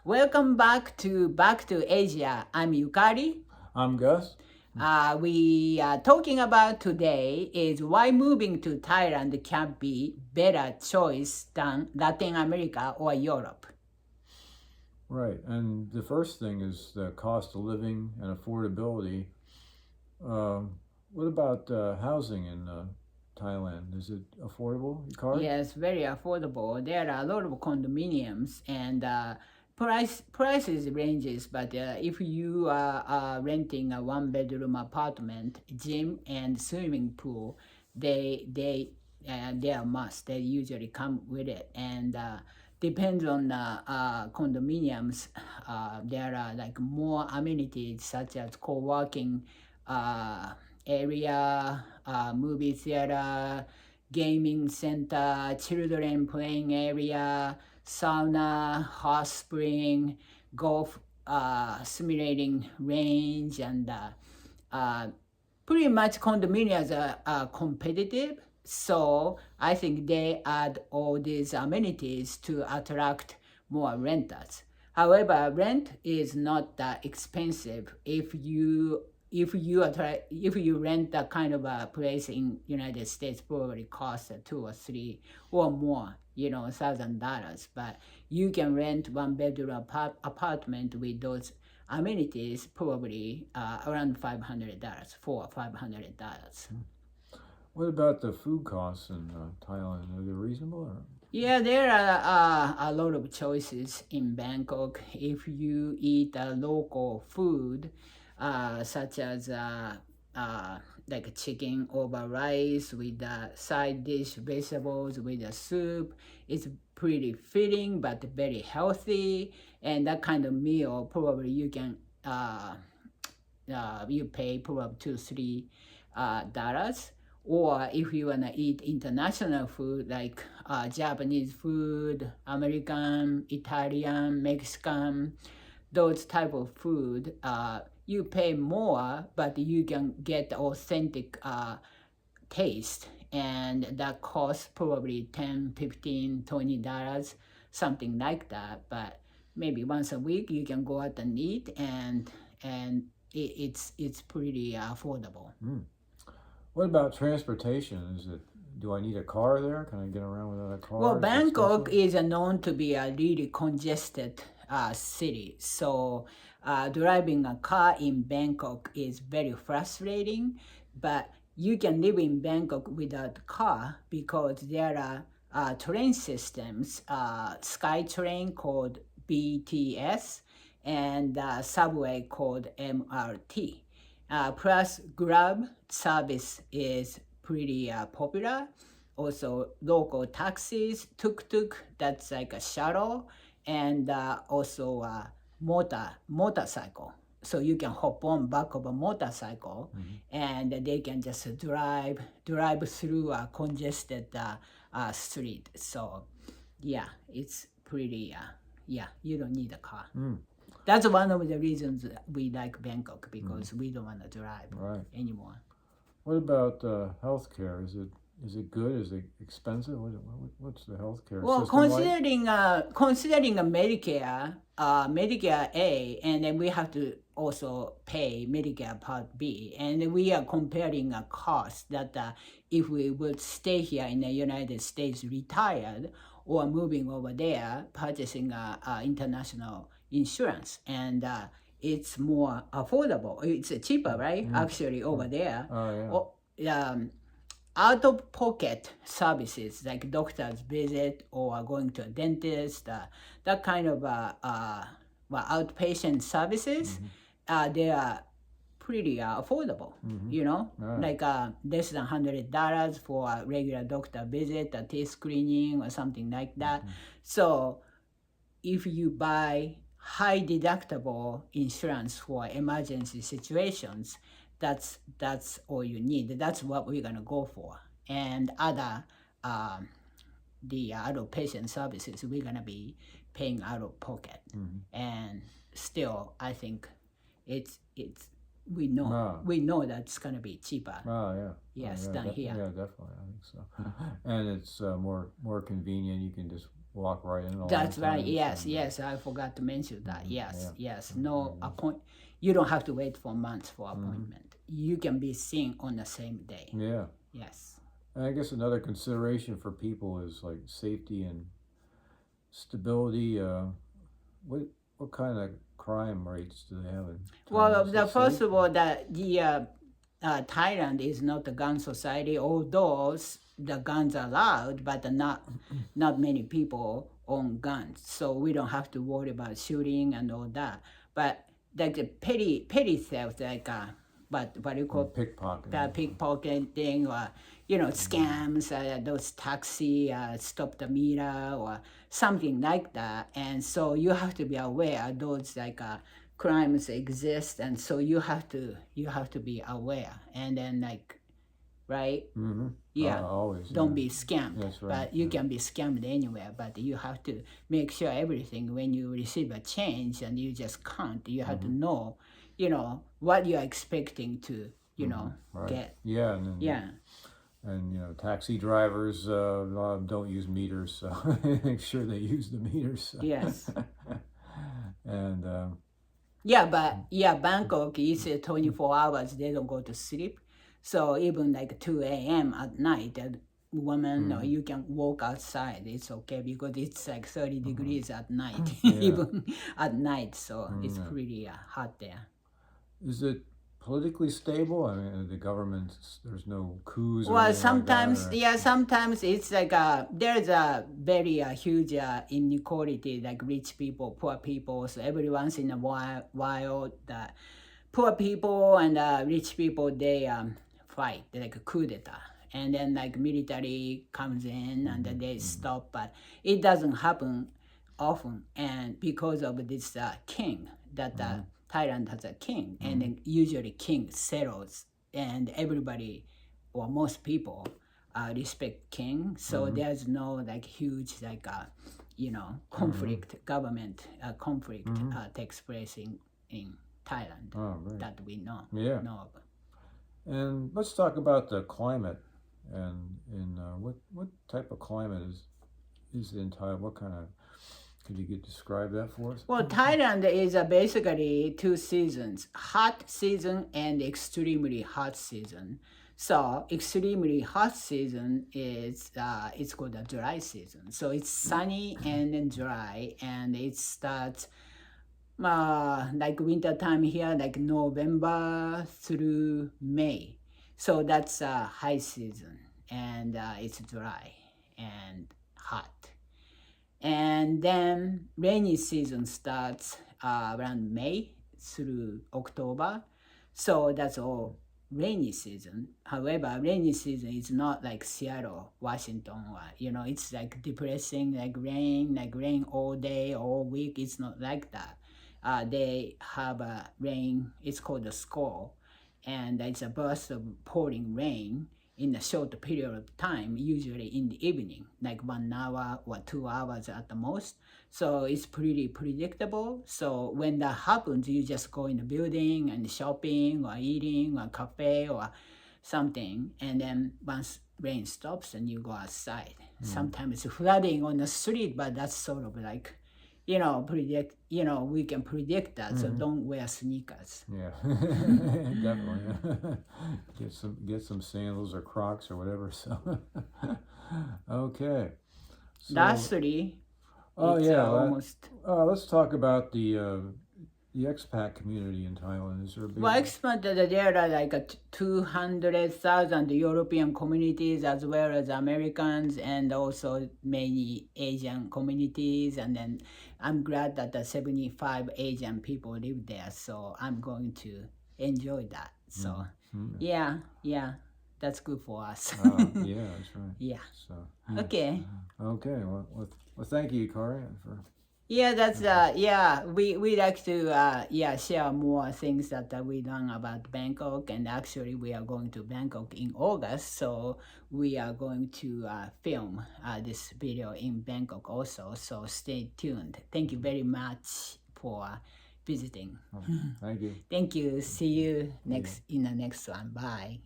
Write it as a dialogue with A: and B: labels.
A: Welcome back to Asia. I'm Yukari.
B: I'm Gus.
A: We are talking about today is why moving to Thailand can be better choice than Latin America or Europe.
B: Right, and the first thing is the cost of living and affordability. What about housing in Thailand? Is it affordable, Yukari?
A: Yes, very affordable. There are a lot of condominiums and prices ranges, but if you are renting a one-bedroom apartment, gym and swimming pool, they are must. They usually come with it, and depends on condominiums. There are like more amenities such as co-working area, movie theater, gaming center, children playing area, sauna, hot spring, golf simulating range, and pretty much condominiums are competitive. So I think they add all these amenities to attract more renters. However, rent is not that expensive if you rent that kind of a place in United States, probably costs $2 or $3 or more, $1,000. But you can rent one bedroom apartment with those amenities, probably around $500, $400 or $500.
B: What about the food costs in Thailand? Are they reasonable? Or?
A: Yeah, there are a lot of choices in Bangkok. If you eat local food, such as like chicken over rice with a side dish, vegetables with a soup, it's pretty filling but very healthy. And that kind of meal, probably you can you pay probably $2-3. Or if you want to eat international food like Japanese food, American, Italian, Mexican, those type of food, you pay more, but you can get authentic taste, and that costs probably $10, $15, $20, something like that. But maybe once a week you can go out and eat, and it's pretty affordable.
B: What about transportation? Do I need a car there? Can I get around without a car?
A: Well, Bangkok is known to be a really congested city. So driving a car in Bangkok is very frustrating, but you can live in Bangkok without a car because there are train systems, SkyTrain called BTS and subway called MRT. Plus Grab service is pretty popular. Also local taxis, tuk-tuk, that's like a shuttle, and also motorcycle. So you can hop on back of a motorcycle, and they can just drive through a congested street. So yeah, it's pretty, you don't need a car. That's one of the reasons we like Bangkok, because we don't want to drive anymore.
B: What about healthcare? Is it good? Is it expensive? What's the healthcare
A: well,
B: system
A: considering a Medicare A, and then we have to also pay Medicare Part B, and we are comparing a cost that if we would stay here in the United States, retired, or moving over there, purchasing international insurance, and it's more affordable. It's cheaper, right? Actually, over there.
B: Oh, yeah.
A: Out-of-pocket services like doctor's visit or going to a dentist, that kind of outpatient services, they are pretty affordable, like less than $100 for a regular doctor visit, a teeth screening or something like that. So if you buy high deductible insurance for emergency situations, that's all you need. That's what we're gonna go for. And other the outpatient services, we're gonna be paying out of pocket. And still, I think we know that's gonna be cheaper.
B: Yes,
A: than here.
B: Yeah, definitely, I think so. And it's more convenient. You can just walk right in.
A: That's right. Yes, yes. I forgot to mention that. Yes, yes. No appointment. You don't have to wait for months for appointment. You can be seen on the same day.
B: Yeah.
A: Yes.
B: And I guess another consideration for people is like safety and stability. What kind of crime rates do they have in Thailand?
A: Well, first of all, the Thailand is not a gun society, although the guns are allowed, but not many people own guns. So we don't have to worry about shooting and all that. But like the petty theft, like what do you call pickpocketing, or scams, those taxi stop the meter or something like that. And so you have to be aware those crimes exist, and so you have to be aware, and then right? Yeah,
B: always.
A: Don't be scammed.
B: That's right.
A: But you can be scammed anywhere, but you have to make sure everything when you receive a change and you just count, you have to know, what you're expecting to, get.
B: Yeah. And taxi drivers don't use meters, so make sure they use the meters. So.
A: Yes.
B: And
A: Bangkok is 24 hours. They don't go to sleep. So even 2 a.m. at night, a woman or you can walk outside. It's okay because it's 30 degrees at night, even at night. So it's pretty hot there.
B: Is it politically stable? I mean, the government, there's no coups.
A: Well, sometimes, sometimes it's there's a very huge inequality, like rich people, poor people. So every once in a while, the poor people and rich people, they fight, like a coup d'etat. And then military comes in and they stop, but it doesn't happen often. And because of this king, that Thailand has a king, and then usually king settles, and everybody or most people respect king. So there's no huge conflict, government conflict takes place in Thailand that we know of.
B: And let's talk about the climate, and what type of climate is in Thailand? What kind of, could you describe that for us?
A: Well, Thailand is basically two seasons: hot season and extremely hot season. So extremely hot season is it's called the dry season. So it's sunny and then dry, and it starts winter time here, November through May. So that's high season, and it's dry and hot. And then rainy season starts around May through October. So that's all rainy season. However, rainy season is not like Seattle, Washington, or, it's depressing, rain all day, all week. It's not like that. They have rain, it's called a squall, and it's a burst of pouring rain in a short period of time, usually in the evening, 1 hour or 2 hours at the most. So it's pretty predictable. So when that happens, you just go in the building and shopping or eating or cafe or something. And then once rain stops, and you go outside. Sometimes it's flooding on the street, but that's sort of we can predict that, so don't wear sneakers.
B: Yeah, definitely. Get some sandals or Crocs or whatever. So, okay. So,
A: lastly,
B: let's talk about the expat community in Thailand. Is there a big...
A: Well, expat, there are 200,000 European communities as well as Americans, and also many Asian communities. And then I'm glad that 75 Asian people live there, so I'm going to enjoy that. So yeah, that's good for us.
B: Yeah, that's right.
A: Yeah.
B: So
A: okay.
B: Well, thank you, Kari, for...
A: Yeah, that's we like to share more things that we learn about Bangkok, and actually we are going to Bangkok in August, so we are going to film this video in Bangkok also, so stay tuned. Thank you very much for visiting.
B: Thank you.
A: Thank you. See you in the next one. Bye.